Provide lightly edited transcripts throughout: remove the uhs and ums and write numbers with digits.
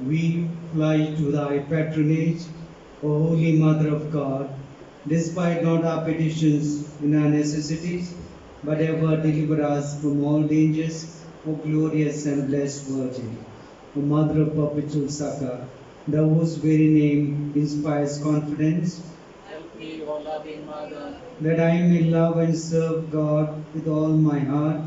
We fly to thy patronage, O Holy Mother of God, despite not our petitions in our necessities, but ever deliver us from all dangers, O glorious and blessed Virgin, O Mother of perpetual succor, thou whose very name inspires confidence. Help me, O loving Mother. That I may love and serve God with all my heart.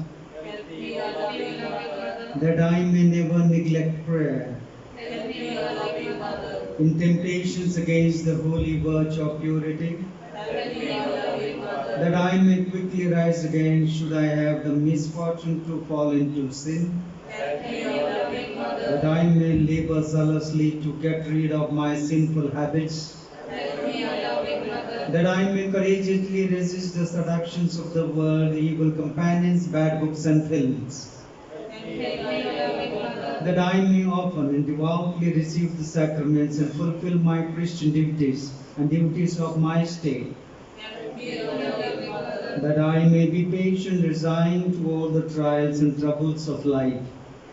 Help me, O loving Mother. That I may never neglect prayer. Help me, O loving Mother. In temptations against the holy virtue of purity. Help me, O loving Mother. That I may quickly rise again should I have the misfortune to fall into sin. Help me, O loving Mother. That I may labor zealously to get rid of my sinful habits. Help me, O loving Mother. That I may courageously resist the seductions of the world, evil companions, bad books and films. Help me, O loving Mother. That I may often and devoutly receive the sacraments and fulfill my Christian duties and duties of my state. Help me, O loving Mother. That I may be patient, resigned to all the trials and troubles of life.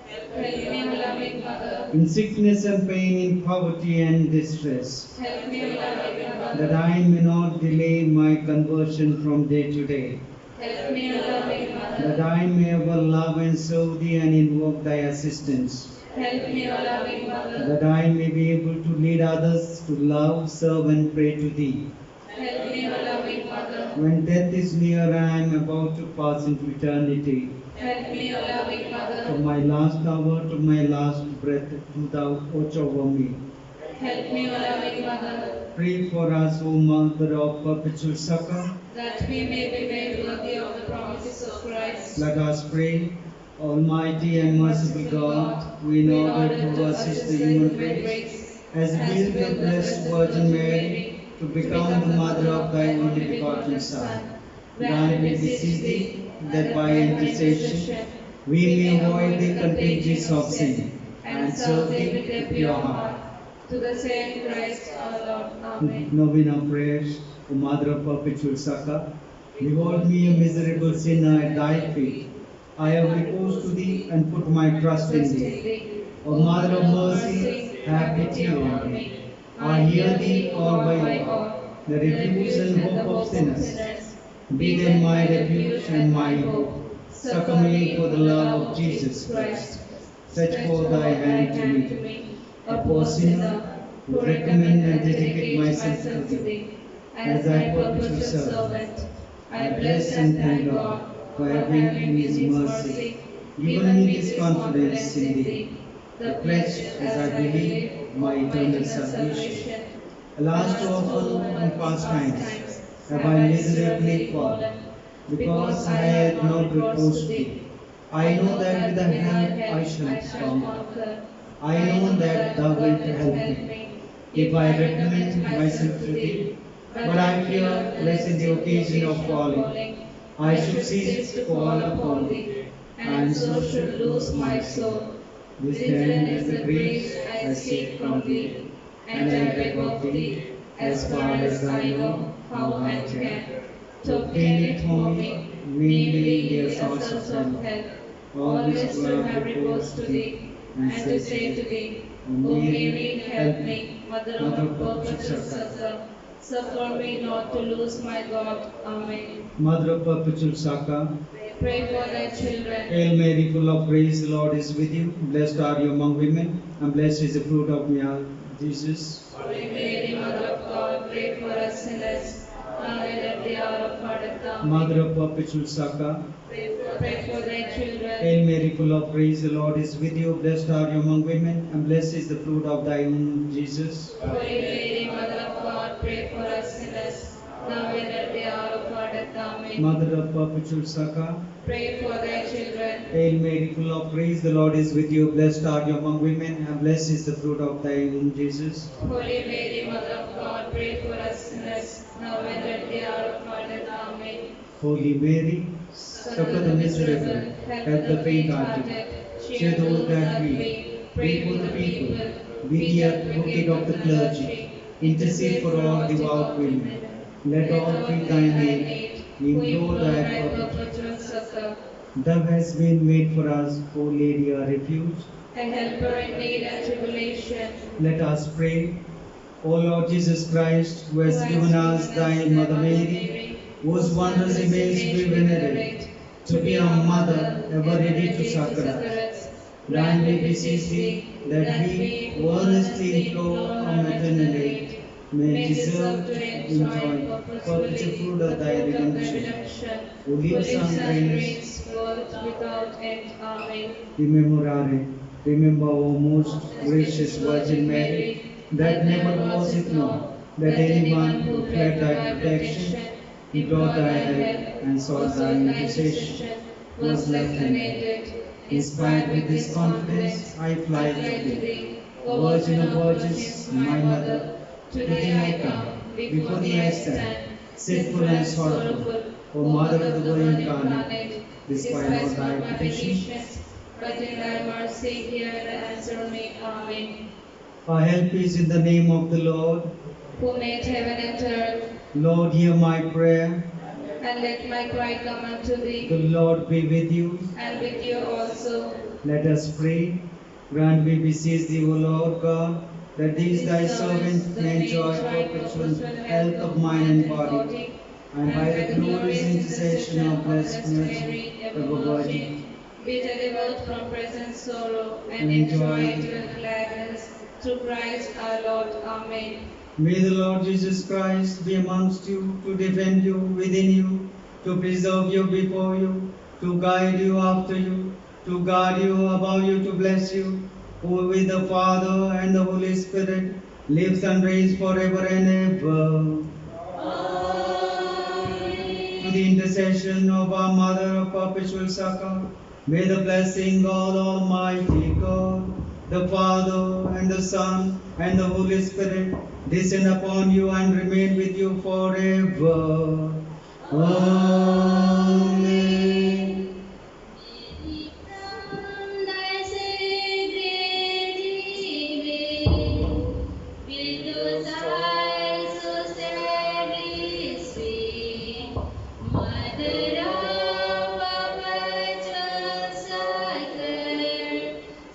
Help me, O loving Mother. In sickness and pain, in poverty and distress. Help me, O loving Mother. That I may not delay my conversion from day to day. Help me, O loving Mother. That I may ever love and serve thee and invoke thy assistance. Help me, O loving Mother. That I may be able to lead others to love, serve and pray to thee. Help me, O loving Mother. When death is near and I am about to pass into eternity, Help me, O loving Mother. from my last hour to my last breath, do thou watch over me. Help me, O loving Mother. Pray for us, O Mother of perpetual succor. That we may be made worthy of the promises of Christ. Let us pray. Almighty and merciful God, we in order to assist the human race, has willed the Blessed Virgin Mary to become the mother of thy only begotten Son. Grant, we beseech thee, that by intercession we may avoid the contagions of sin and serve thee with a pure heart. To the same Christ our Lord. Amen. Novena prayers, O Mother of perpetual succor, behold me a miserable sinner at thy feet. I have recourse to thee and put my trust in thee. O Mother of mercy, have pity on me. I hear thee all by all, the refuge and hope of sinners. Be then my refuge and my hope. Succor me for the love of Jesus Christ. Stretch forth thy hand to me, a poor sinner, who recommend and dedicate myself to thee. As thy perpetual servant, I bless and thank God for having in his mercy given me this confidence in thee, the pledge, as I believe, my eternal salvation. Alas, too often in past times have I miserably fallen, because I had not recourse to thee. I know that with thy help I shall conquer. I know that thou wilt help me, if I recommend myself to thee. But I fear lest in the occasion of falling, I should cease to call upon thee, and so should lose my soul. This then is the grace I seek from thee, and I beg of thee, as far as I know how I can, to obtain it for me, namely the source of help, always to have recourse to thee, and to say to thee, O Mary, help me, Mother of perpetual succor. Suffer me not to lose my God. Amen. Mother of perpetual succor, Pray for thy children. Hail Mary, full of grace, the Lord is with you. Blessed are you among women, and blessed is the fruit of your Jesus. Holy Mary, Mother of God, pray for us sinners, now and at the hour of our death. Amen. Mother of perpetual succor, Pray for thy children. Hail Mary, full of grace, the Lord is with you. Blessed are you among women, and blessed is the fruit of thy womb, Jesus. Holy Mary, Mother of God, pray for us sinners, now and at the hour of our death. Amen. Mother of perpetual succor, Pray for thy children. Hail Mary, full of grace, the Lord is with you. Blessed are you among women, and blessed is the fruit of thy womb, Jesus. Holy Mary, Mother of God, pray for us sinners, now and at the hour of our death. Amen. Holy Mary, succor the miserable, help the faint-hearted, cheer those that weep, pray for the people, be the advocate of the clergy, intercede for all devout women. Let all treat thine aid, we implore thy perpetual succor, Thou hast been made for us, O Lady, our refuge. a helper in need and tribulation. Let us pray. O Lord Jesus Christ, who has given us thy Mother Mary, whose wondrous image we venerate, to be our mother, ever ready to succor us. Grant, we beseech thee, that we, who earnestly implore our maternal aid, may deserve to enjoy perpetual fruit of thy redemption. Who lives and reigns, world without end. Amen. Rememorare, remember, O most gracious Virgin Mary, that never was it known that anyone who fled thy protection, implored thy help, and sought thy intercession, was left unaided. Inspired with this confidence, I fly to thee. O Virgin of Virgins, my Mother, to thee I come, before thee I stand, sinful and sorrowful. O Mother of the Word incarnate, despite all thy petitions, but in thy mercy hear and answer me. Amen. our help is in the name of the Lord. Who made heaven and earth, Lord, hear my prayer. and let my cry come unto The thee, Lord be with you. and with you also. Let us pray. Grant, we beseech thee, O Lord God, that these thy servants may enjoy perpetual health of mind and body, and by the glorious intercession of Blessed Mary, ever Virgin, be delivered from present sorrow and enjoy eternal gladness through Christ our Lord. Amen. may the Lord Jesus Christ be amongst you, to defend you within you, to preserve you before you, to guide you after you, to guard you above you, to bless you, who with the Father and the Holy Spirit lives and reigns forever and ever. To the intercession of our Mother of perpetual succor, may the blessing of Almighty God, the Father and the Son and the Holy Spirit descend upon you and remain with you forever. Amen. From thy sacred giving, with those eyes so sadly sweet, Mother of perpetual succor,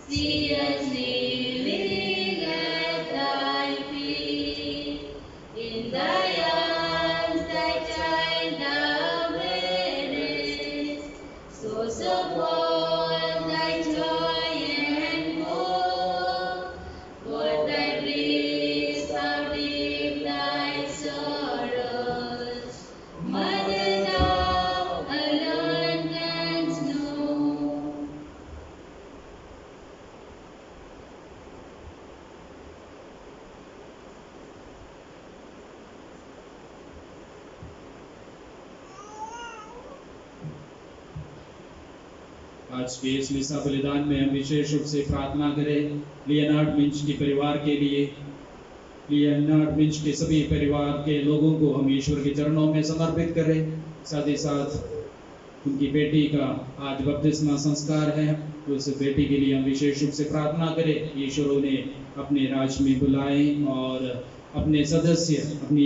see us kneeling at thy feet. In thy arms thy child thou bearest, source of all thy joy and hope. For thy bliss, how deep thy sorrows, Mother, thou alone canst know. आज के इस मिसा बलिदान में हम विशेष रूप से प्रार्थना करें लियोनार्ड मिंच के परिवार के लिए। लियोनार्ड मिंच के सभी परिवार के लोगों को हम ईश्वर के चरणों में समर्पित करें। साथ ही साथ उनकी बेटी का आज बपतिस्मा संस्कार है, तो उस बेटी के लिए हम विशेष रूप से प्रार्थना करें। ईश्वर उन्हें अपने राज में बुलाए और अपने सदस्य, अपनी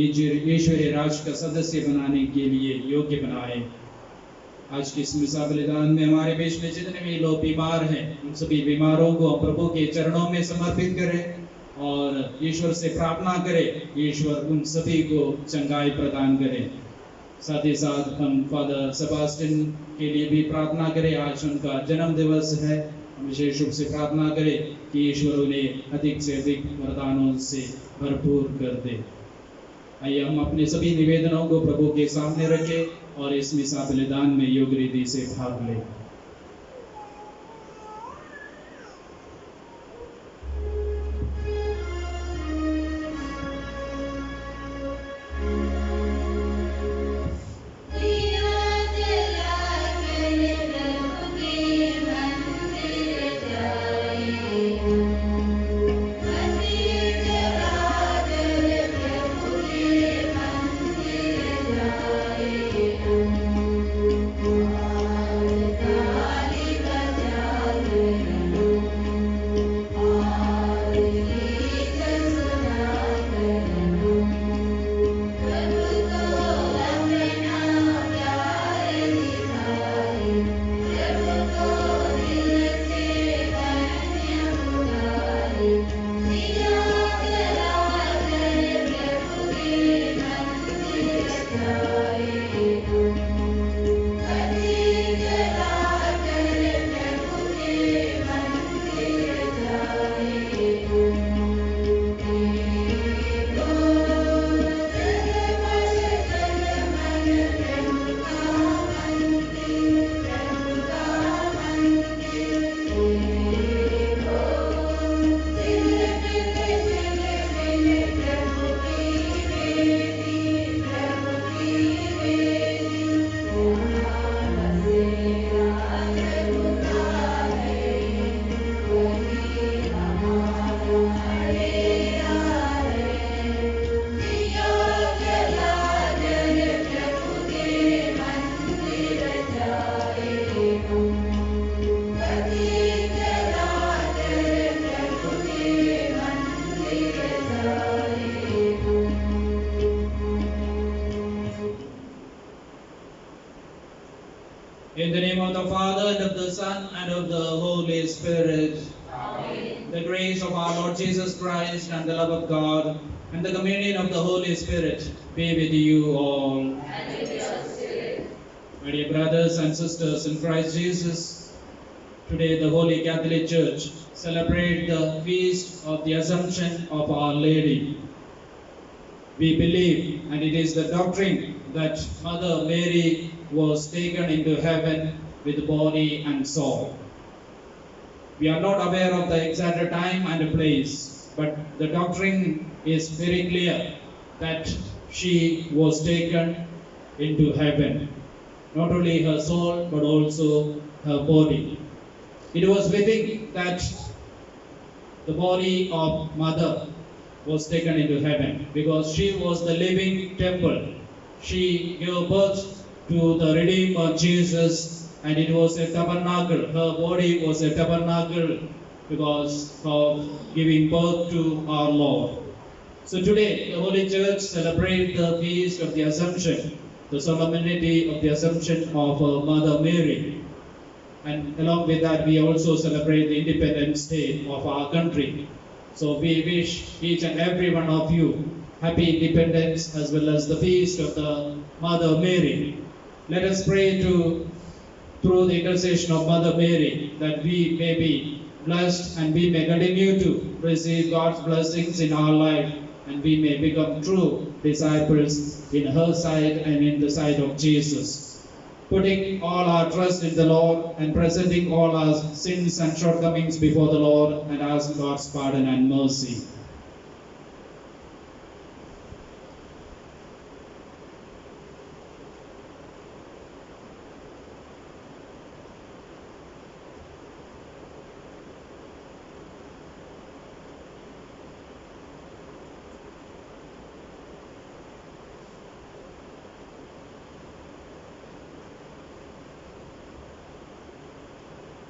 ईश्वरीय राज का सदस्य बनाने के लिए योग्य बनाए। आज के इस मिसा बलिदान में हमारे बीच में जितने भी लोग बीमार हैं, उन सभी बीमारों को प्रभु के चरणों में समर्पित करें और ईश्वर से प्रार्थना करें, ईश्वर उन सभी को चंगाई प्रदान करें। साथ ही साथ हम फादर सेबास्टियन के लिए भी प्रार्थना करें। आज उनका जन्म दिवस है, विशेष रूप से प्रार्थना करें कि ईश्वर उन्हें अधिक से अधिक वरदानों से भरपूर कर दे। आइए हम अपने सभी निवेदनों को प्रभु के सामने रखें और इस मिसा बलिदान में योग रीति से भाग लें। In the name of the Father, and of the Son, and of the Holy Spirit. Amen. The grace of our Lord Jesus Christ, and the love of God, and the communion of the Holy Spirit be with you all. And with your spirit. My dear brothers and sisters in Christ Jesus, today the Holy Catholic Church celebrates the feast of the Assumption of Our Lady. We believe, and it is the doctrine, that Mother Mary was taken into heaven with body and soul. We are not aware of the exact time and place, but the doctrine is very clear that she was taken into heaven. Not only her soul, but also her body. It was fitting that the body of Mother was taken into heaven because she was the living temple. She gave birth to the Redeemer Jesus, and it was a tabernacle. Her body was a tabernacle because of giving birth to our Lord. So today the Holy Church celebrates the feast of the Assumption, the solemnity of the Assumption of Mother Mary. And along with that, we also celebrate the Independence Day of our country. So we wish each and every one of you happy independence as well as the feast of the Mother Mary. Let us pray through the intercession of Mother Mary that we may be blessed and we may continue to receive God's blessings in our life and we may become true disciples in her sight and in the sight of Jesus. Putting all our trust in the Lord and presenting all our sins and shortcomings before the Lord and ask God's pardon and mercy.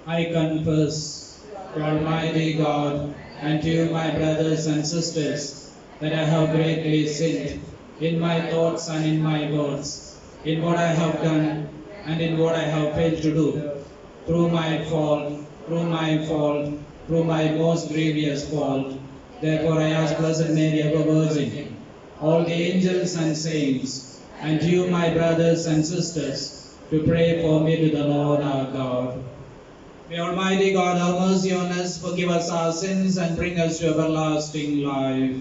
I confess to Almighty God and to you, my brothers and sisters, that I have greatly sinned in my thoughts and in my words, in what I have done and in what I have failed to do, through my fault, through my most grievous fault. Therefore I ask Blessed Mary, ever Virgin, all the angels and saints, and you, my brothers and sisters, to pray for me to the Lord our God. May Almighty God have mercy on us, forgive us our sins, and bring us to everlasting life.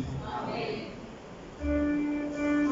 Amen.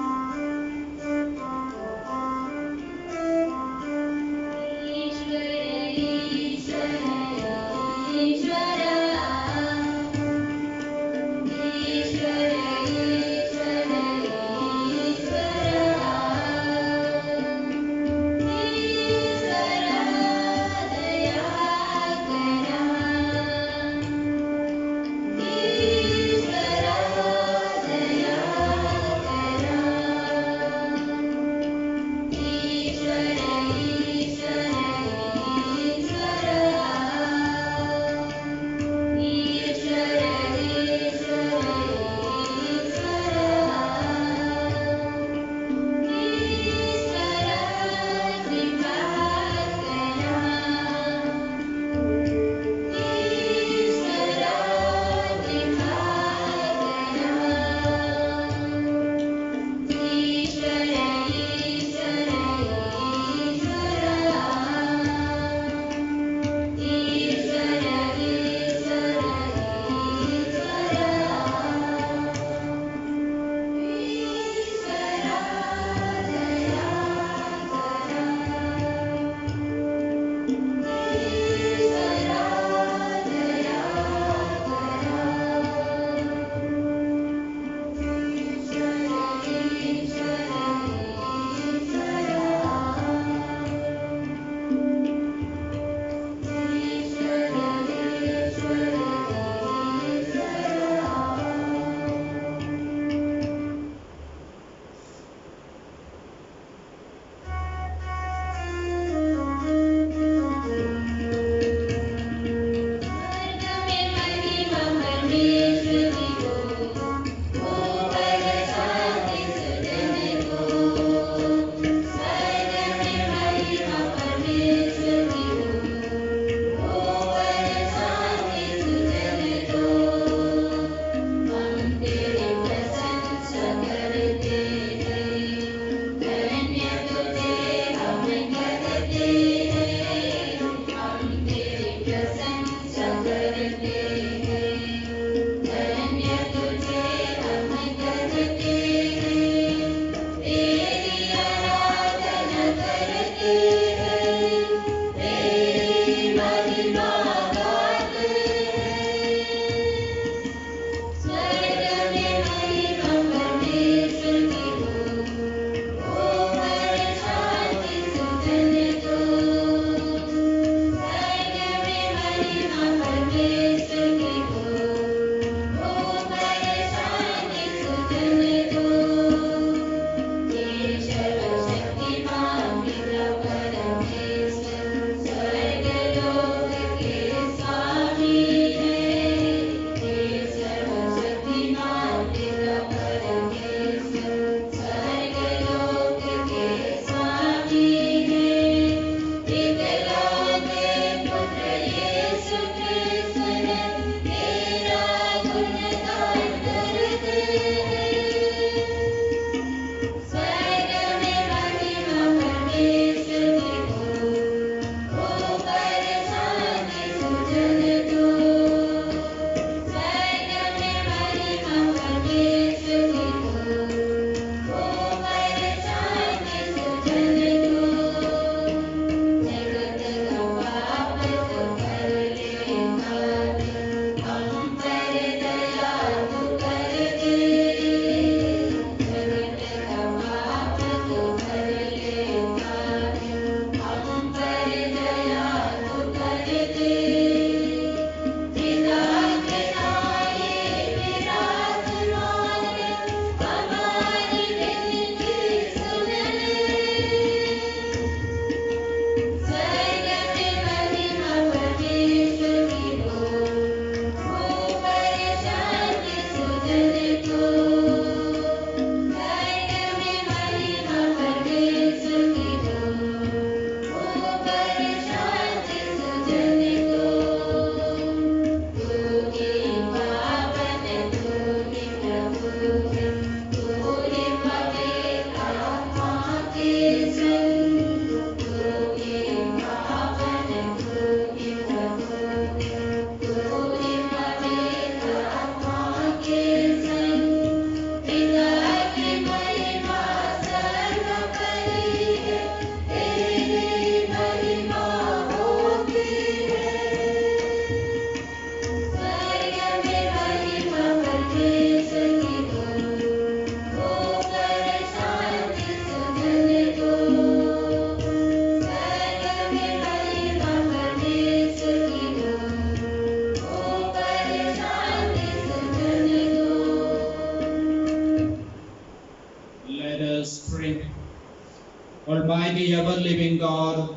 Almighty ever-living God,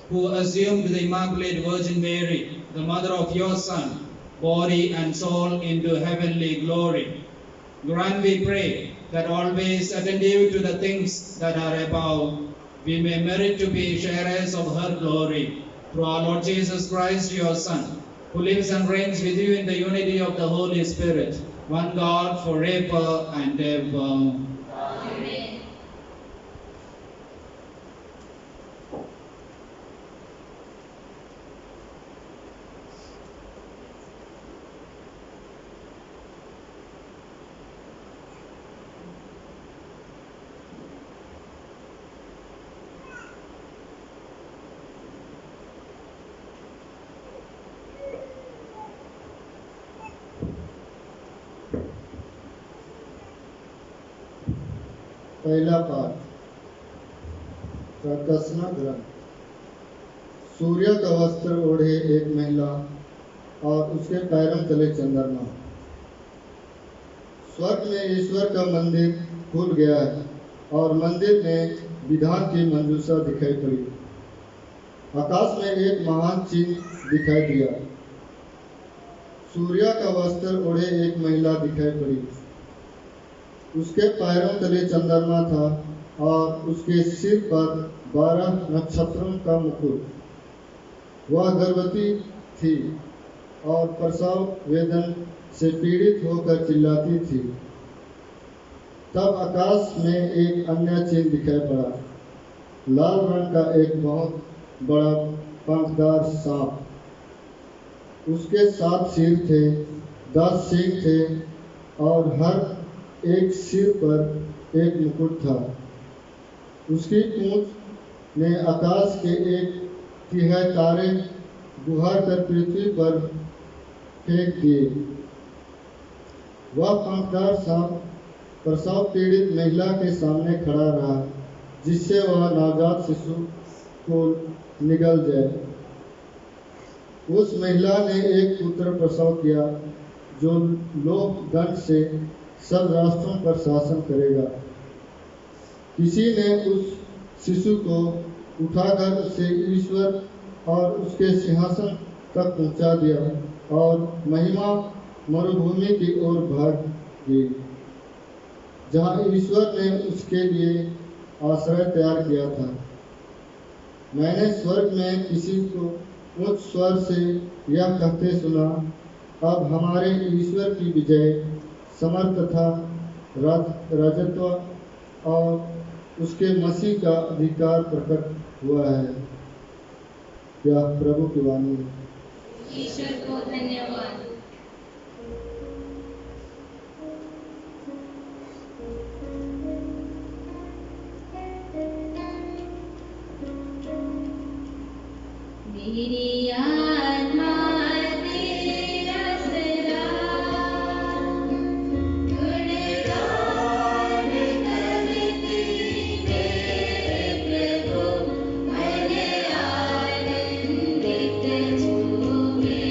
who assumed the Immaculate Virgin Mary, the mother of your Son, body and soul into heavenly glory, grant, we pray, that always attentive to the things that are above, we may merit to be sharers of her glory. Through our Lord Jesus Christ, your Son, who lives and reigns with you in the unity of the Holy Spirit, one God, forever and ever. Amen. पहला पाठ प्रकाशना ग्रंथ। सूर्य का वस्त्र ओढ़े एक महिला और उसके पैरों तले चंद्रमा। स्वर्ग में ईश्वर का मंदिर खुल गया है और मंदिर में विधान की मंजूषा दिखाई पड़ी। आकाश में एक महान चिन्ह दिखाई दिया। सूर्य का वस्त्र ओढ़े एक महिला दिखाई पड़ी। उसके पैरों तले चंद्रमा था और उसके सिर पर 12 नक्षत्रों का मुकुट। वह गर्भवती थी और प्रसव वेदन से पीड़ित होकर चिल्लाती थी। तब आकाश में एक अन्य चिन्ह दिखाई पड़ा, लाल रंग का एक बहुत बड़ा पंखदार सांप। उसके 7 सिर थे, 10 सींग थे और हर एक सिर पर एक मुकुट था। उसकी पूंछ ने आकाश के 1/3 तारे गुहार कर पृथ्वी पर फेंक दिए। वह पंखदार सांप प्रसव पीड़ित महिला के सामने खड़ा रहा, जिससे वह नवजात शिशु को निगल जाए। उस महिला ने एक पुत्र प्रसव किया, जो लोक दंड से सब राष्ट्रों पर शासन करेगा। किसी ने उस शिशु को उठाकर उसे ईश्वर और उसके सिंहासन तक पहुंचा दिया और महिमा मरुभूमि की ओर भाग गई, जहां ईश्वर ने उसके लिए आश्रय तैयार किया था। मैंने स्वर्ग में किसी को उच्च स्वर से यह कहते सुना, अब हमारे ईश्वर की विजय, समर्थ तथा राजत्व और उसके मसीह का अधिकार प्रकट हुआ है। यह प्रभु की वाणी है। ईश्वर को धन्यवाद। मेरी आत्मा तेरा सदा गुणगान करती मेरे प्रभु, मन आनंदित झूमे।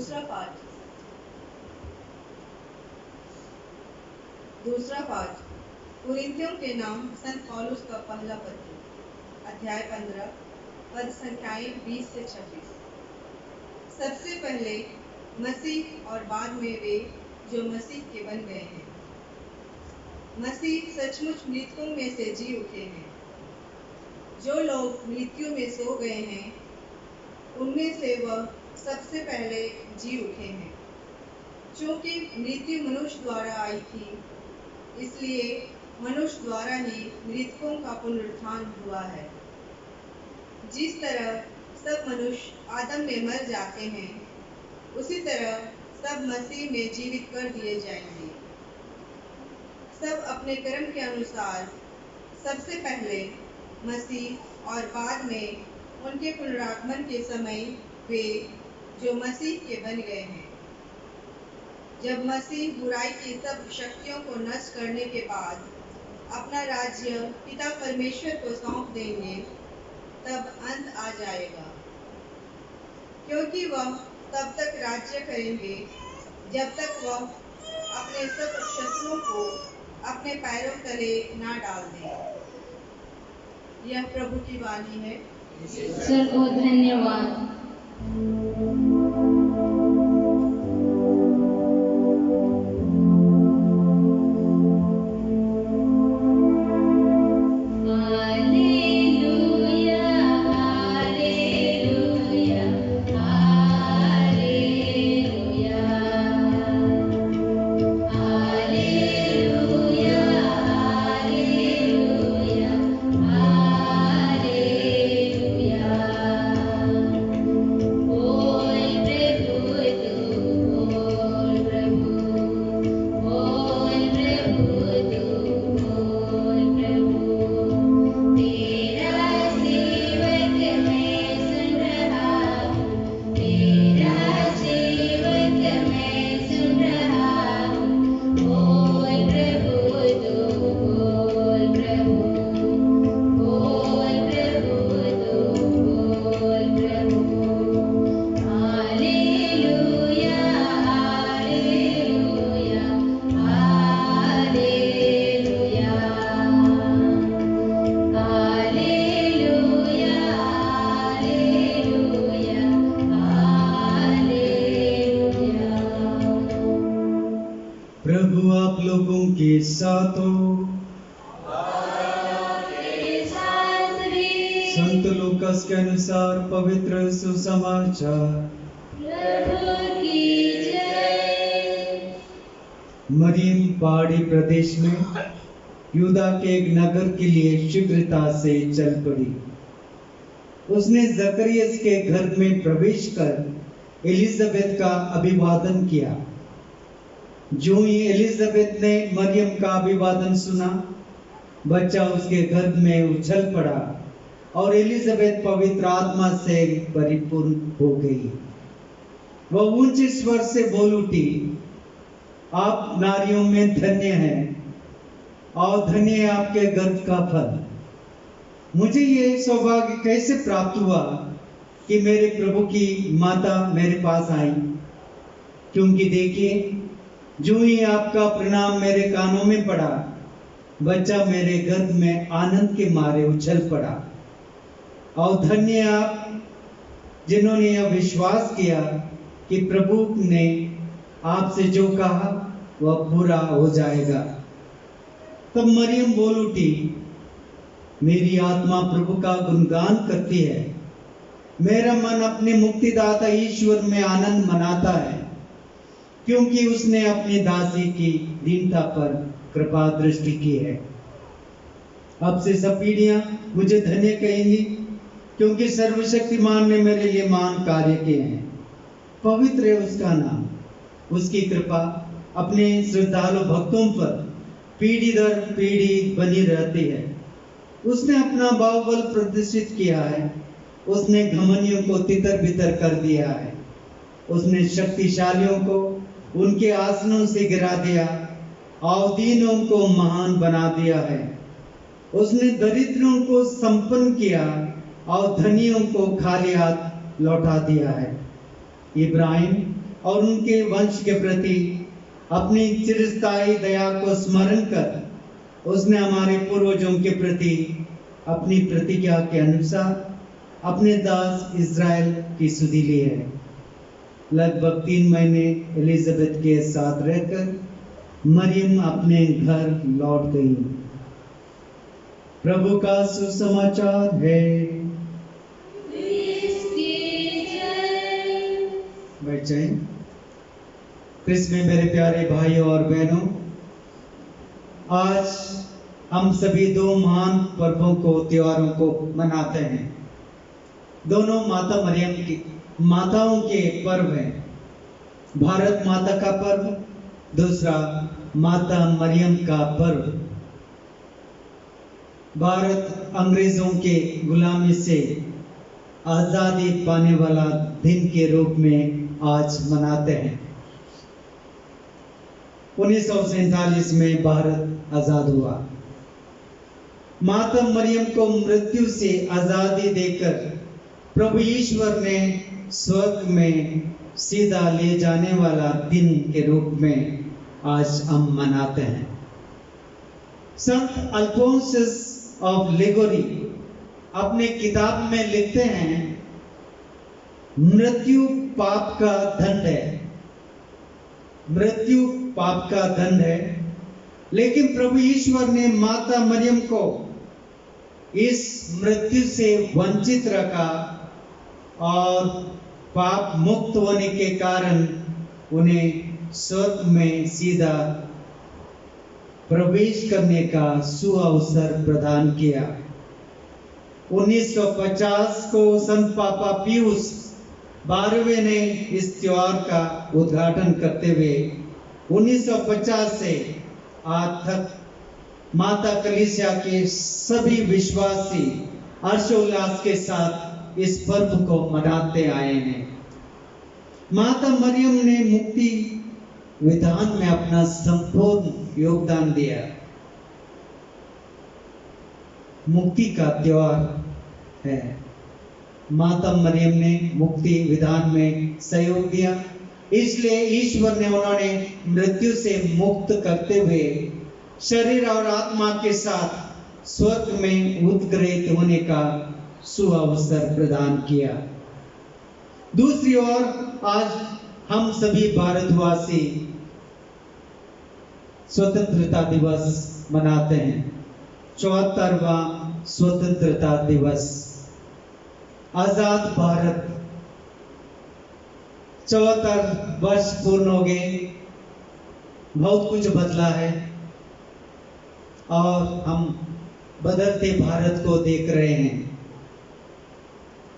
दूसरा पाठ कुरिन्थियों के नाम संत पौलुस का पहला पत्र, अध्याय 15, पद संख्याएं 20 से 26। सबसे पहले मसीह और बाद में वे जो मसीह के बन गए हैं। मसीह सचमुच मृतकों में से जी उठे हैं। जो लोग मृत्यु में सो गए हैं, उनमें से वह सबसे पहले जी उठे हैं। क्योंकि मृत्यु मनुष्य द्वारा आई थी, इसलिए मनुष्य द्वारा ही मृतकों का पुनरुत्थान हुआ है। जिस तरह सब मनुष्य आदम में मर जाते हैं, उसी तरह सब मसीह में जीवित कर दिए जाएंगे। सब अपने कर्म के अनुसार, सबसे पहले मसीह और बाद में उनके पुनरागमन के समय वे जो मसीह के बन गए हैं। जब मसीह बुराई की सब शक्तियों को नष्ट करने के बाद अपना राज्य पिता परमेश्वर को सौंप देंगे, तब अंत आ जाएगा। क्योंकि वह तब तक राज्य करेंगे जब तक वह अपने सब शत्रुओं को अपने पैरों तले ना डाल दे। यह प्रभु की वाणी है। सर को धन्यवाद। प्रभु आप लोगों के साथ हो। संत लूकास के अनुसार पवित्र सुसमाचार। मरियम पहाड़ी प्रदेश में यूदा के एक नगर के लिए शीघ्रता से चल पड़ी। उसने जकरियस के घर में प्रवेश कर एलिजाबेथ का अभिवादन किया। जो ही एलिजाबेथ ने मरियम का अभिवादन सुना, बच्चा उसके गर्भ में उछल पड़ा और एलिजाबेथ पवित्र आत्मा से परिपूर्ण हो गई। वह ऊंचे स्वर से बोल उठी, आप नारियों में धन्य हैं और धन्य है आपके गर्भ का फल। मुझे ये सौभाग्य कैसे प्राप्त हुआ कि मेरे प्रभु की माता मेरे पास आई? क्योंकि देखिए, जो ही आपका प्रणाम मेरे कानों में पड़ा, बच्चा मेरे गर्भ में आनंद के मारे उछल पड़ा। और धन्य आप जिन्होंने यह विश्वास किया कि प्रभु ने आपसे जो कहा वह पूरा हो जाएगा। तब मरियम बोल उठी, मेरी आत्मा प्रभु का गुणगान करती है। मेरा मन अपने मुक्तिदाता ईश्वर में आनंद मनाता है, क्योंकि उसने अपनी दासी की दीनता पर कृपा दृष्टि की है। अब से सब पीढ़ियां मुझे धन्य कहेंगी, क्योंकि सर्वशक्तिमान ने मेरे लिए महान कार्य किए हैं। पवित्र है उसका नाम। उसकी कृपा अपने श्रद्धालु भक्तों पर पीढ़ी दर पीढ़ी बनी रहती है। उसने अपना बाहुबल प्रदर्शित किया है। उसने घमंडियों को तितर बितर कर दिया है। उसने शक्तिशालियों को उनके आसनों से गिरा दिया और दीनों को महान बना दिया है। उसने दरिद्रों को संपन्न किया और धनियों को खाली हाथ लौटा दिया है। इब्राहिम और उनके वंश के प्रति अपनी चिरस्थायी दया को स्मरण कर उसने हमारे पूर्वजों के प्रति अपनी प्रतिज्ञा के अनुसार अपने दास इज़राइल की सुधि ली है। लगभग 3 महीने एलिजाबेथ के साथ रहकर मरियम अपने घर लौट गई। प्रभु का सुसमाचार है। बैठ जाएं। क्रिस्त में मेरे प्यारे भाइयों और बहनों, आज हम सभी 2 महान पर्वों को, त्योहारों को मनाते हैं। दोनों माता मरियम की माताओं के पर्व हैं। भारत माता का पर्व, दूसरा माता मरियम का पर्व। भारत अंग्रेजों के गुलामी से आजादी पाने वाला दिन के रूप में आज मनाते हैं। 1947 में भारत आजाद हुआ। माता मरियम को मृत्यु से आजादी देकर प्रभु ईश्वर ने स्वर्ग में सीधा ले जाने वाला दिन के रूप में आज हम मनाते हैं। संत अल्फोंसस ऑफ लिगोरी अपने किताब में लिखते हैं, मृत्यु पाप का दंड है। मृत्यु पाप का दंड है, लेकिन प्रभु ईश्वर ने माता मरियम को इस मृत्यु से वंचित रखा और पाप मुक्त होने के कारण उन्हें स्वर्ग में सीधा प्रवेश करने का सुअवसर प्रदान किया। 1950 को संत पापा पियूस 12वें ने इस त्योहार का उद्घाटन करते हुए 1950 से आज तक माता कलीसिया के सभी विश्वासी हर्षोल्लास के साथ इस पर्व को मनाते आए हैं। माता मरियम ने मुक्ति विधान में अपना संपूर्ण योगदान दिया। मुक्ति का त्योहार है। माता मरियम ने मुक्ति विधान में सहयोग दिया, इसलिए ईश्वर ने उन्होंने मृत्यु से मुक्त करते हुए शरीर और आत्मा के साथ स्वर्ग में उत्प्रेरित होने का सुअवसर प्रदान किया। दूसरी ओर आज हम सभी भारतवासी स्वतंत्रता दिवस मनाते हैं। 74वां स्वतंत्रता दिवस। आजाद भारत 74 वर्ष पूर्ण हो गए। बहुत कुछ बदला है और हम बदलते भारत को देख रहे हैं।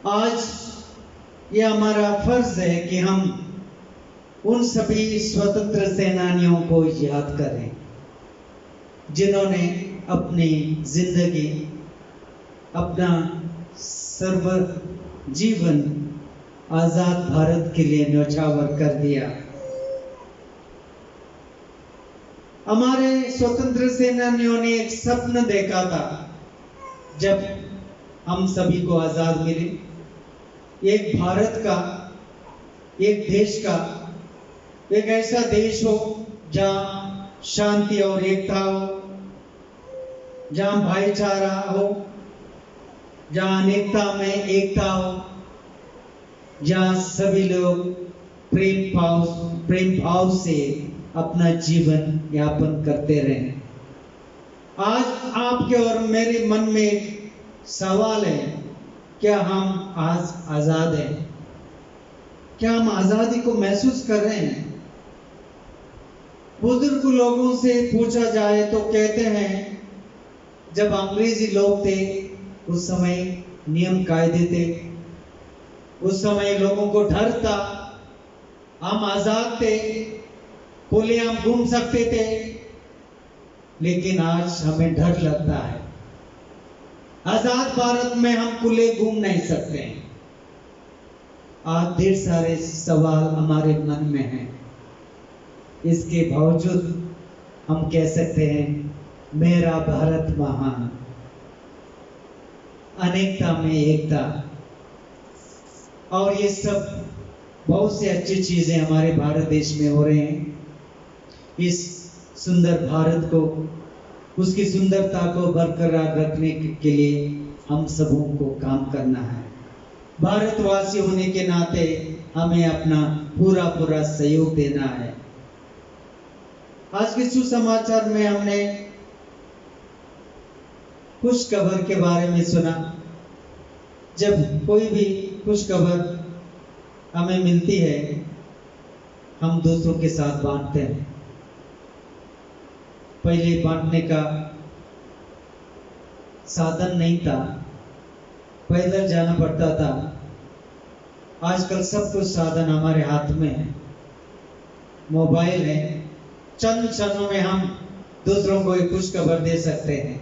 आज यह हमारा फर्ज है कि हम उन सभी स्वतंत्र सेनानियों को याद करें जिन्होंने अपनी जिंदगी, अपना सर्व जीवन आजाद भारत के लिए न्यौछावर कर दिया। हमारे स्वतंत्र सेनानियों ने एक सपन देखा था, जब हम सभी को आजाद मिले, एक भारत का, एक देश का, एक ऐसा देश हो जहां शांति और एकता हो, जहां भाईचारा हो, जहां अनेकता में एकता हो, जहां सभी लोग प्रेम भाव से अपना जीवन यापन करते रहें। आज आपके और मेरे मन में सवाल है, क्या हम आज आजाद हैं? क्या हम आजादी को महसूस कर रहे हैं? बुजुर्ग लोगों से पूछा जाए तो कहते हैं, जब अंग्रेजी लोग थे उस समय नियम कायदे थे, उस समय लोगों को डर था, हम आजाद थे, खुलेआम घूम सकते थे, लेकिन आज हमें डर लगता है। आजाद भारत में हम खुले घूम नहीं सकते हैं। आज ढेर सारे सवाल हमारे मन में हैं। इसके बावजूद हम कह सकते हैं, मेरा भारत महान, अनेकता में एकता। और ये सब बहुत सी अच्छी चीज़ें हमारे भारत देश में हो रहे हैं। इस सुंदर भारत को, उसकी सुंदरता को बरकरार रखने के लिए हम सबों को काम करना है। भारतवासी होने के नाते हमें अपना पूरा सहयोग देना है। आज के सुसमाचार में हमने खुश खबर के बारे में सुना। जब कोई भी खुश खबर हमें मिलती है, हम दूसरों के साथ बांटते हैं। पहले बांटने का साधन नहीं था, पैदल जाना पड़ता था। आजकल सब कुछ साधन हमारे हाथ में है, मोबाइल है। चंद क्षणों में हम दूसरों को एक खुश खबर दे सकते हैं,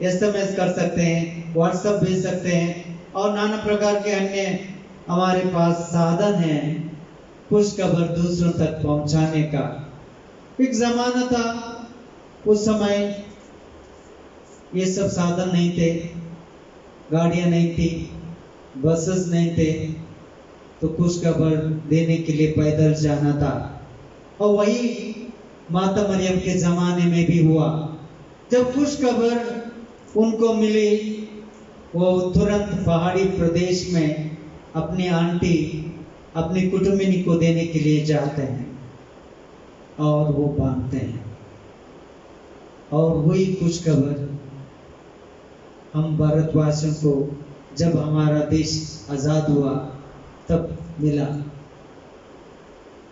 SMS कर सकते हैं, व्हाट्सएप भेज सकते हैं और नाना प्रकार के अन्य हमारे पास साधन हैं खुश खबर दूसरों तक पहुंचाने का। एक जमाना था, उस समय ये सब साधन नहीं थे, गाड़ियां नहीं थी, बसेस नहीं थे, तो खुश खबर देने के लिए पैदल जाना था। और वही माता मरियम के ज़माने में भी हुआ। जब खुश खबर उनको मिली, वो तुरंत पहाड़ी प्रदेश में अपनी आंटी, अपनी कुटुंबिनी को देने के लिए जाते हैं और वो बांधते हैं। और वही खुश खबर हम भारतवासियों को जब हमारा देश आज़ाद हुआ तब मिला।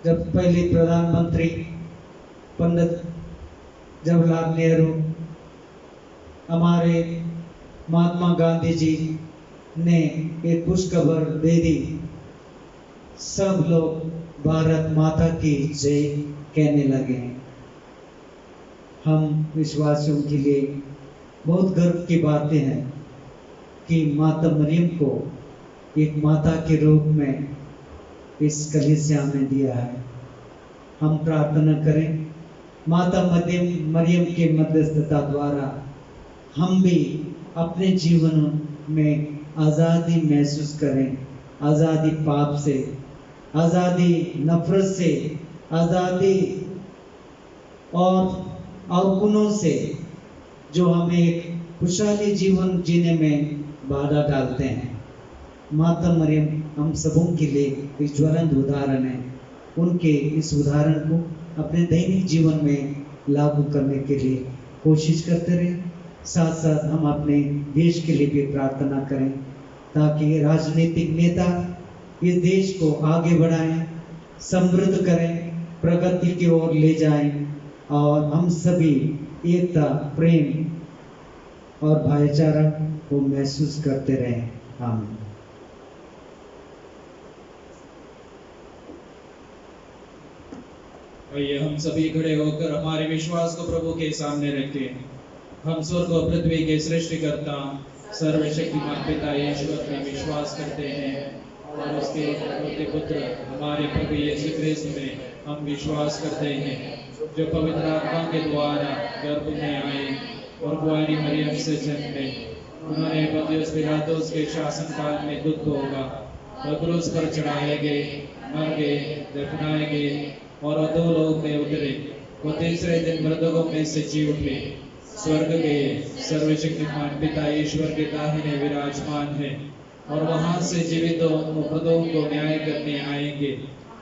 जब पहले प्रधानमंत्री पंडित जवाहरलाल नेहरू, हमारे महात्मा गांधी जी ने एक खुश खबर दे दी, सब लोग भारत माता की जय कहने लगे। हम विश्वासियों के लिए बहुत गर्व की बातें हैं कि माता मरियम को एक माता के रूप में इस कलीसिया में दिया है। हम प्रार्थना करें माता मरियम के मध्यस्थता द्वारा हम भी अपने जीवन में आज़ादी महसूस करें, आज़ादी पाप से, आज़ादी नफरत से, आज़ादी और अवगुणों से जो हमें एक खुशहाली जीवन जीने में बाधा डालते हैं। माता मरियम हम सबों के लिए एक ज्वलंत उदाहरण है। उनके इस उदाहरण को अपने दैनिक जीवन में लागू करने के लिए कोशिश करते रहें। साथ साथ हम अपने देश के लिए भी प्रार्थना करें ताकि राजनीतिक नेता इस देश को आगे बढ़ाएं, समृद्ध करें, प्रगति की ओर ले जाएं और हम सभी एकता, प्रेम और भाईचारा को महसूस करते रहें। आमीन। आइए हम सभी खड़े होकर हमारे विश्वास को प्रभु के सामने रखें। हम स्वर्ग और पृथ्वी के सृष्टिकर्ता सर्वशक्तिमान पिता ईश्वर में विश्वास करते हैं और उसके एकलौते पुत्र हमारे प्रभु यीशु क्रिस्त में हम विश्वास करते हैं, जो पवित्र आत्मा के द्वारा गर्भ में आए और कुंवारी मरियम से जन्मे। उन्होंने पंतियुस पिलातुस के शासन काल में दुख भोगा और क्रूस पर चढ़ाए गए, मर गए, दफनाए गए और अधोलोक में उतरे। वो तीसरे दिन मृतकों में से जी उठे, स्वर्ग गए, सर्वशक्तिमान पिता ईश्वर के दाहिने विराजमान है और वहां से जीवितों और मृतों को न्याय करने आएंगे।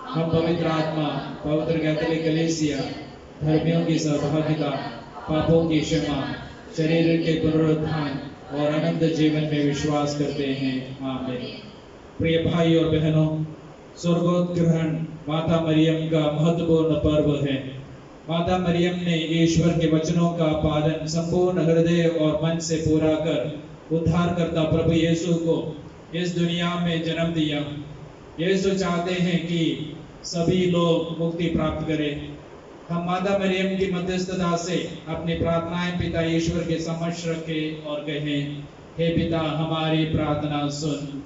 हम पवित्र आत्मा, पवित्र कैथोलिक कलीसिया, धर्मियों की सहभागिता, पापों की क्षमा, शरीर के पुनरुत्थान और अनंत जीवन में विश्वास करते हैं। आमीन। प्रिय भाई और बहनों, स्वर्गोत्ग्रहण माता मरियम का महत्वपूर्ण पर्व है। माता मरियम ने ईश्वर के वचनों का पालन संपूर्ण हृदय और मन से पूरा कर उद्धारकर्ता प्रभु यीशु को इस दुनिया में जन्म दिया। यीशु चाहते हैं कि सभी लोग मुक्ति प्राप्त करें। हम माता मरियम की मध्यस्थता से अपनी प्रार्थनाएं पिता ईश्वर के समक्ष रखें और कहें, हे पिता हमारी प्रार्थना सुन।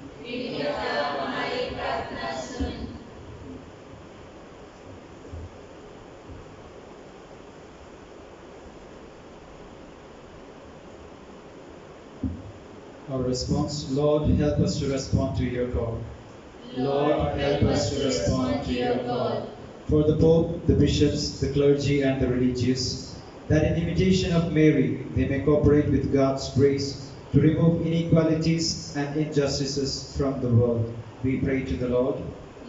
Our response, Lord, help us to respond to your call. Lord, help us to respond to your call. For the Pope, the bishops, the clergy, and the religious, that in imitation of Mary they may cooperate with God's grace to remove inequalities and injustices from the world. We pray to the Lord.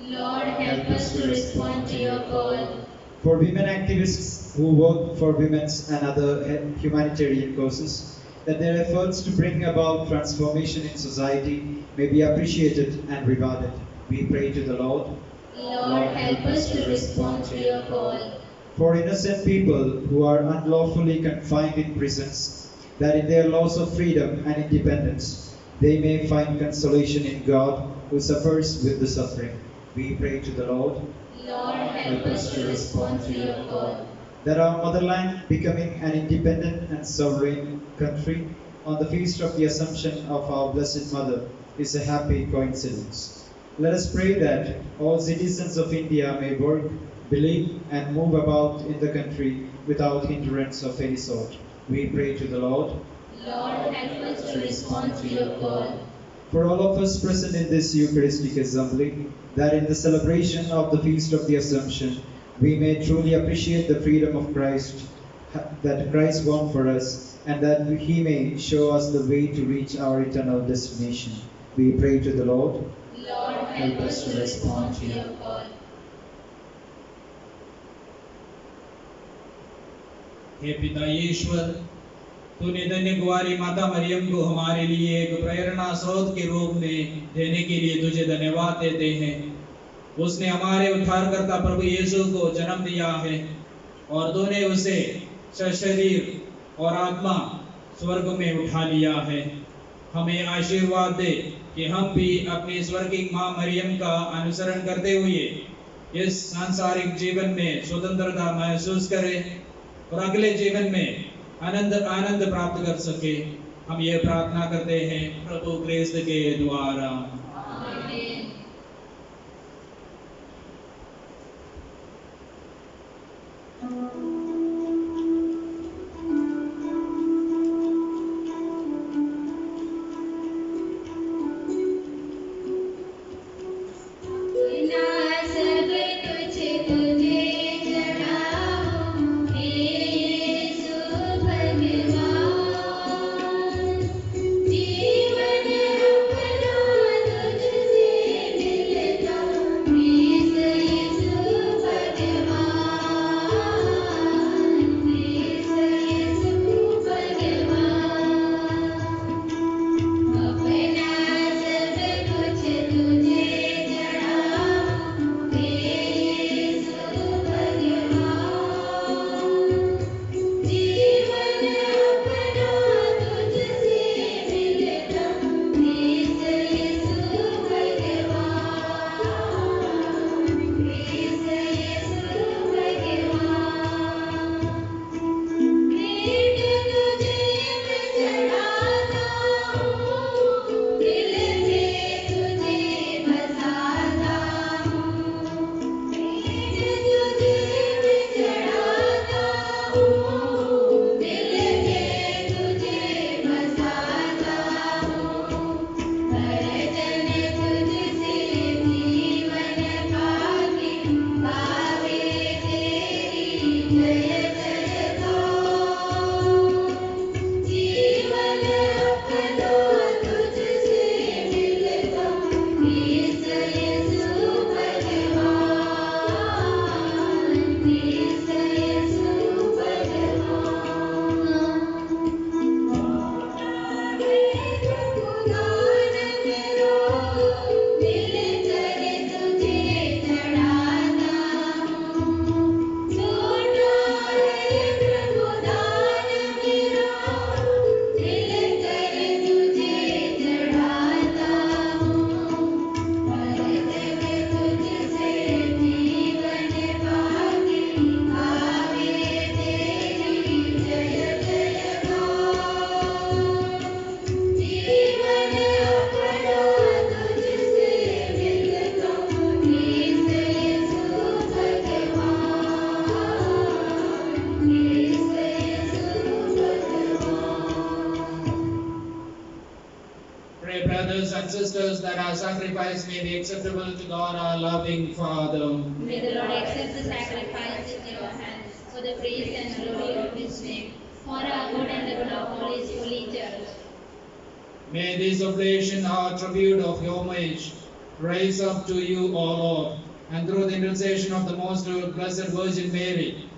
Lord, help us to respond to your call. For women activists who work for women's and other humanitarian causes, that their efforts to bring about transformation in society may be appreciated and rewarded. We pray to the Lord. Lord, help us to respond to your call. For innocent people who are unlawfully confined in prisons, that in their loss of freedom and independence, they may find consolation in God who suffers with the suffering. We pray to the Lord. Lord, help us to respond to your call. That our motherland, becoming an independent and sovereign country on the feast of the Assumption of our Blessed Mother, is a happy coincidence. Let us pray that all citizens of India may work, believe, and move about in the country without hindrance of any sort. We pray to the Lord. Lord, help us to respond to your call. For all of us present in this Eucharistic assembly, that in the celebration of the Feast of the Assumption, we may truly appreciate the freedom of Christ, that Christ won for us, and that He may show us the way to reach our eternal destination. We pray to the Lord. Lord, help us to respond to your call. हे पिता ईश्वर, तूने धन्य कुंवारी माता मरियम को हमारे लिए एक प्रेरणा स्रोत के रूप में देने के लिए तुझे धन्यवाद देते हैं। उसने हमारे उद्धारकर्ता प्रभु यीशु को जन्म दिया है और तूने उसे शरीर और आत्मा स्वर्ग में उठा लिया है। हमें आशीर्वाद दे कि हम भी अपनी स्वर्गीय मां मरियम का अनुसरण करते हुए इस सांसारिक जीवन में स्वतंत्रता महसूस करें और अगले जीवन में आनंद प्राप्त कर सके। हम ये प्रार्थना करते हैं प्रभु क्रिस्त के द्वारा। आमीन। and sisters that our sacrifice may be acceptable to God, our loving Father. May the Lord accept the sacrifice in your hands for the praise and glory of His name, for our good and the good of all His holy church. May this oblation, our tribute of homage, rise up to you, O Lord, and through the intercession of the most blessed Virgin Mary,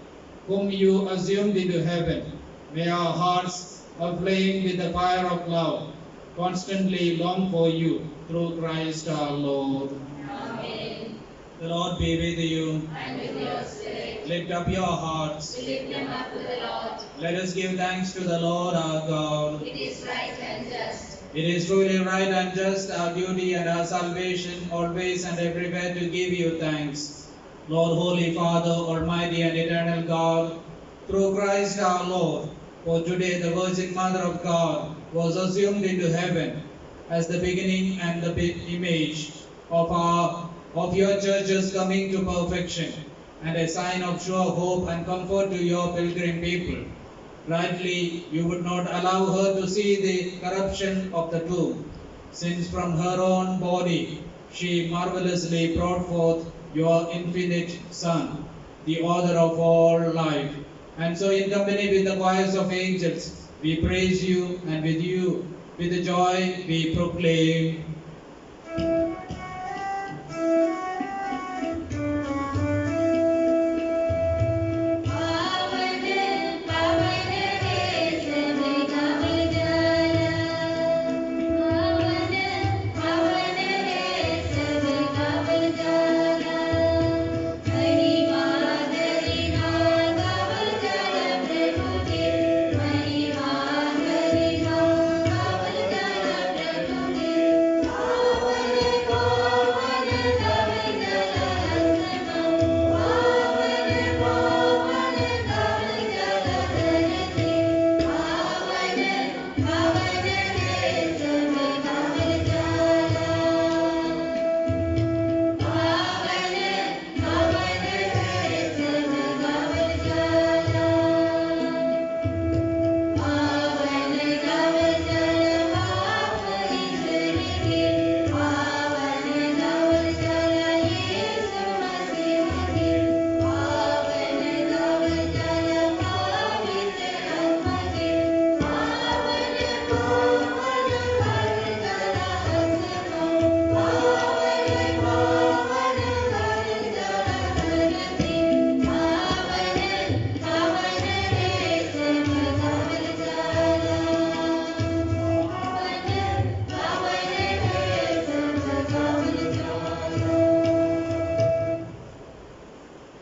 whom you assumed into heaven, may our hearts, aflame with the fire of love, constantly long for you, through Christ our Lord. Amen. The Lord be with you. And with your spirit, Lift up your hearts. we lift them up to the Lord. Let us give thanks to the Lord our God. It is right and just. It is truly right and just, our duty and our salvation, always and everywhere to give you thanks. Lord, Holy Father, Almighty and Eternal God, through Christ our Lord, for today the Virgin Mother of God was assumed into heaven as the beginning and the image of your church's coming to perfection, and a sign of sure hope and comfort to your pilgrim people. Rightly, you would not allow her to see the corruption of the tomb, since from her own body she marvelously brought forth your infinite Son, the author of all life. And so in company with the choirs of angels, we praise you, and with you, with the joy, we proclaim.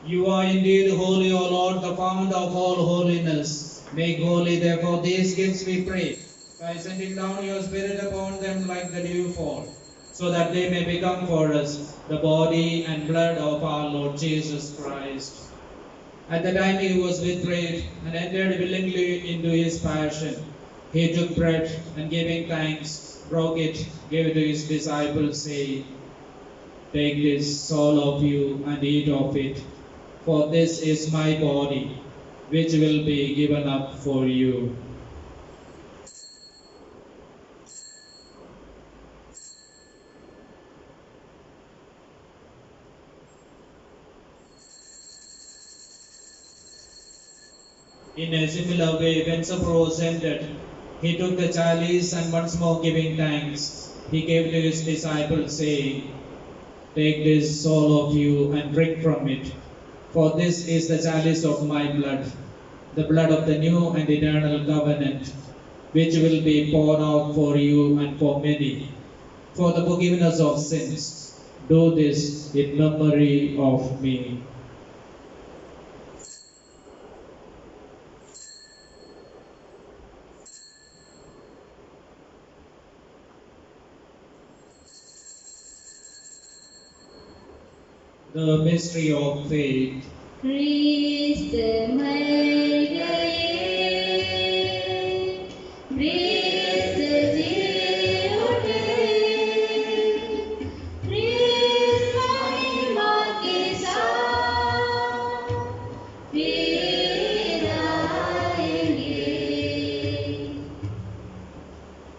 You are indeed holy, O Lord, the fount of all holiness. Make holy, therefore, these gifts, we pray, by sending down your Spirit upon them like the dewfall, so that they may become for us the body and blood of our Lord Jesus Christ. At the time he was betrayed and entered willingly into his passion, he took bread and giving thanks, broke it, gave it to his disciples, saying, "Take this, all of you, and eat of it. For this is my body, which will be given up for you." In a similar way, when supper was ended, he took the chalice and once more giving thanks, he gave to his disciples, saying, "Take this, all of you, and drink from it. For this is the chalice of my blood, the blood of the new and eternal covenant, which will be poured out for you and for many, for the forgiveness of sins. Do this in memory of me." The mystery of faith. Christe Mariae, Christe Deute, Christe Immaculata, Fidei.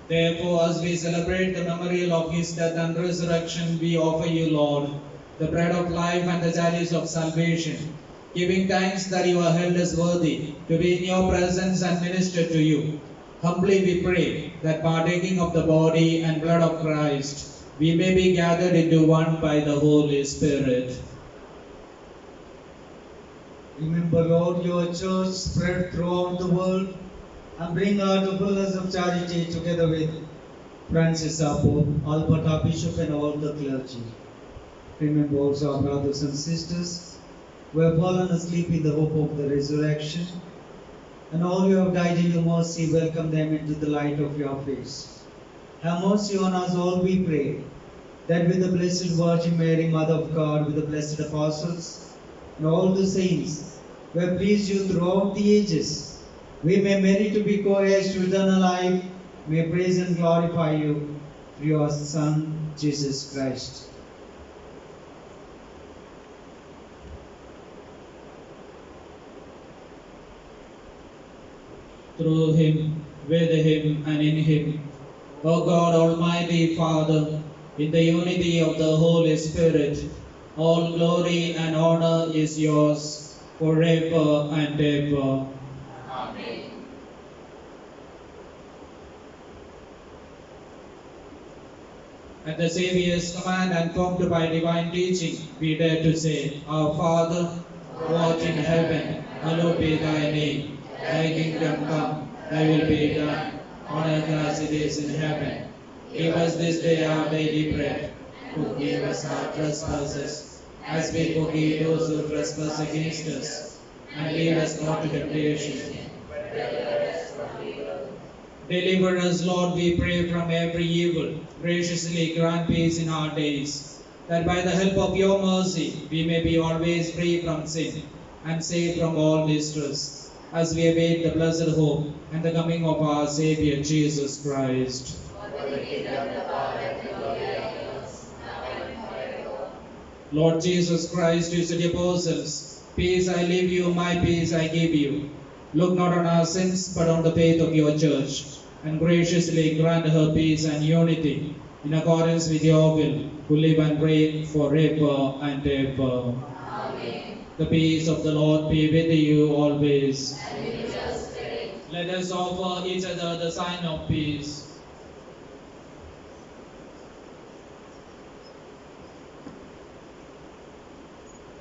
Therefore, as we celebrate the memorial of his death and resurrection, we offer you, Lord, the bread of life and the chalice of salvation, giving thanks that you are held as worthy to be in your presence and minister to you. Humbly we pray that partaking of the body and blood of Christ, we may be gathered into one by the Holy Spirit. Remember, Lord, your church spread throughout the world and bring her to fullness of charity together with Francis our Pope, Albert our Bishop, and all the clergy. Remember also our brothers and sisters who have fallen asleep in the hope of the resurrection, and all who have died in your mercy, welcome them into the light of your face. Have mercy on us all, we pray, that with the Blessed Virgin Mary, Mother of God, with the blessed apostles, and all the saints who have pleased you throughout the ages, we may merit to be co-heirs to eternal life, may praise and glorify you through your Son, Jesus Christ. Through him, with him, and in him, O God, Almighty Father, in the unity of the Holy Spirit, all glory and honor is yours forever and ever. Amen. At the Saviour's command and formed by divine teaching, we dare to say, Our Father, who art in heaven, hallowed be thy name. Thy kingdom come, thy will be done, on earth as it is in heaven. Give us this day our daily bread, and forgive us our trespasses, as we forgive those who trespass against us. And lead us not to temptation. Deliver us, Lord, we pray, from every evil. Graciously grant peace in our days, that by the help of your mercy we may be always free from sin and safe from all distress, as we await the blessed hope and the coming of our Saviour Jesus Christ. Lord Jesus Christ, you said to the apostles, Peace I leave you, my peace I give you. Look not on our sins, but on the faith of your church, and graciously grant her peace and unity, in accordance with your will, who live and reign forever and ever. Amen. The peace of the Lord be with you always. And with your spirit. Let us offer each other the sign of peace.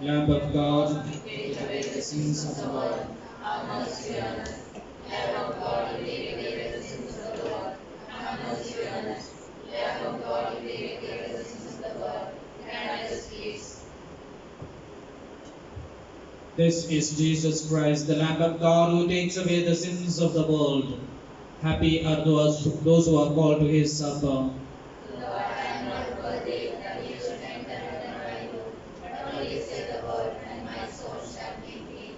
Lamb of God, Take away the sins of the world. Have mercy on us. Lamb of God, take away the sins of the world. Have mercy on us. Lamb of God, take away the sins of the world. Grant us peace. this is Jesus Christ, the Lamb of God, who takes away the sins of the world. Happy are those who are called to his supper. Lord, I am not worthy that you should enter into my roof, but only say the word, and my soul shall be healed.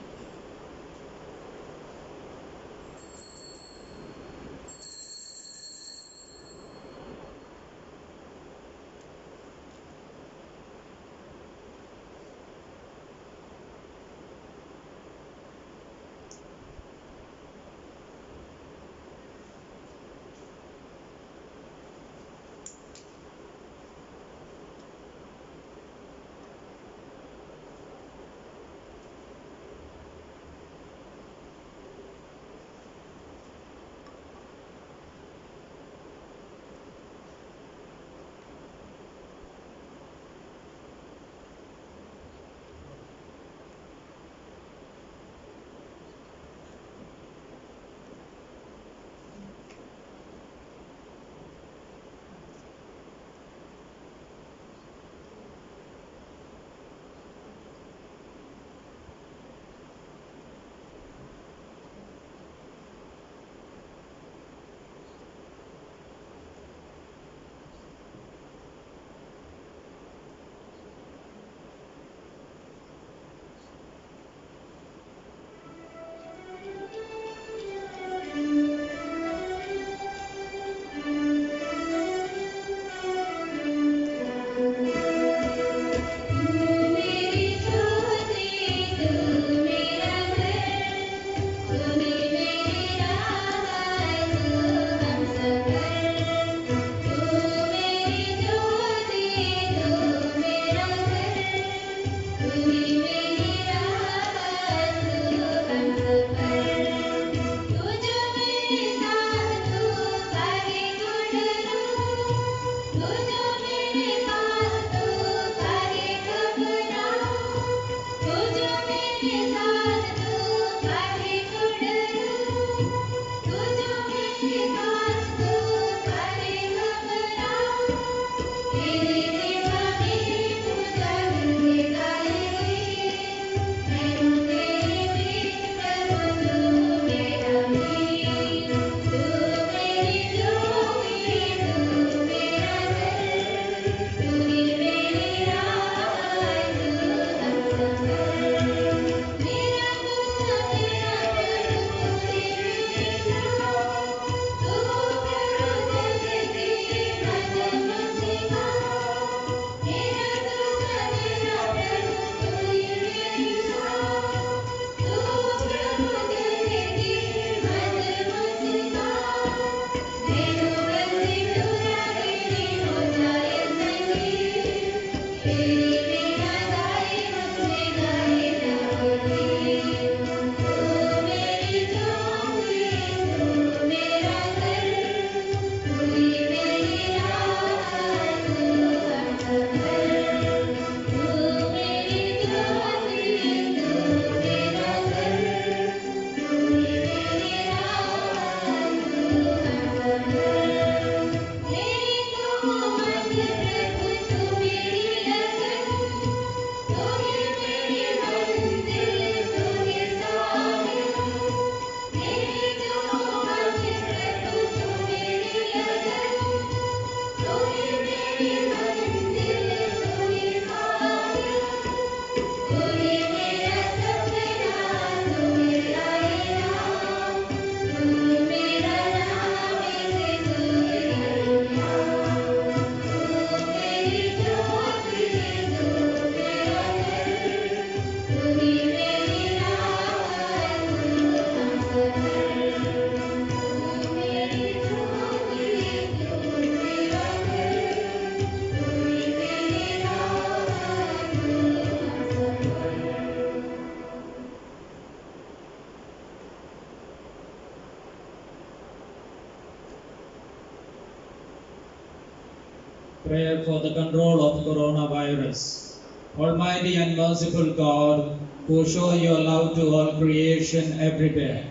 Prayer for the control of coronavirus. Almighty and merciful God, who show your love to all creation everywhere,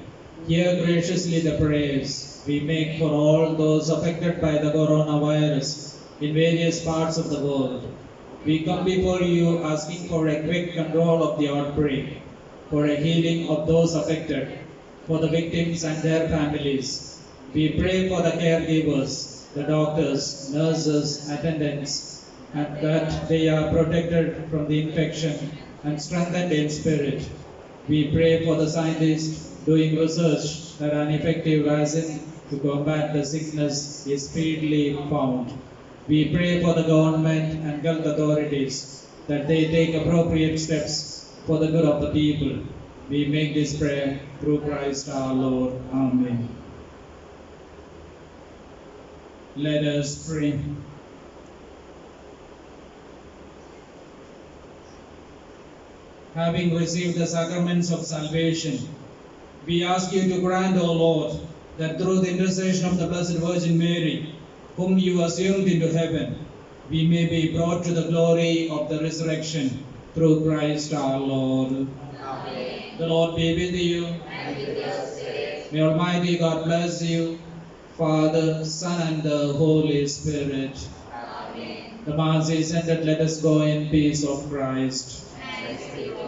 hear graciously the prayers we make for all those affected by the coronavirus in various parts of the world. We come before you asking for a quick control of the outbreak, for a healing of those affected, for the victims and their families. We pray for the caregivers, the doctors, nurses, attendants, and that they are protected from the infection and strengthened in spirit. We pray for the scientists doing research that an effective vaccine to combat the sickness is speedily found. We pray for the government and health authorities that they take appropriate steps for the good of the people. We make this prayer through Christ our Lord. Amen. Let us pray. Having received the sacraments of salvation, we ask you to grant, O Lord, that through the intercession of the Blessed Virgin Mary, whom you assumed into heaven, we may be brought to the glory of the resurrection through Christ our Lord. Amen. The Lord be with you. And with your spirit. May Almighty God bless you, Father, Son, and the Holy Spirit. Amen. The Mass is ended. Let us go in peace of Christ. Thanks be to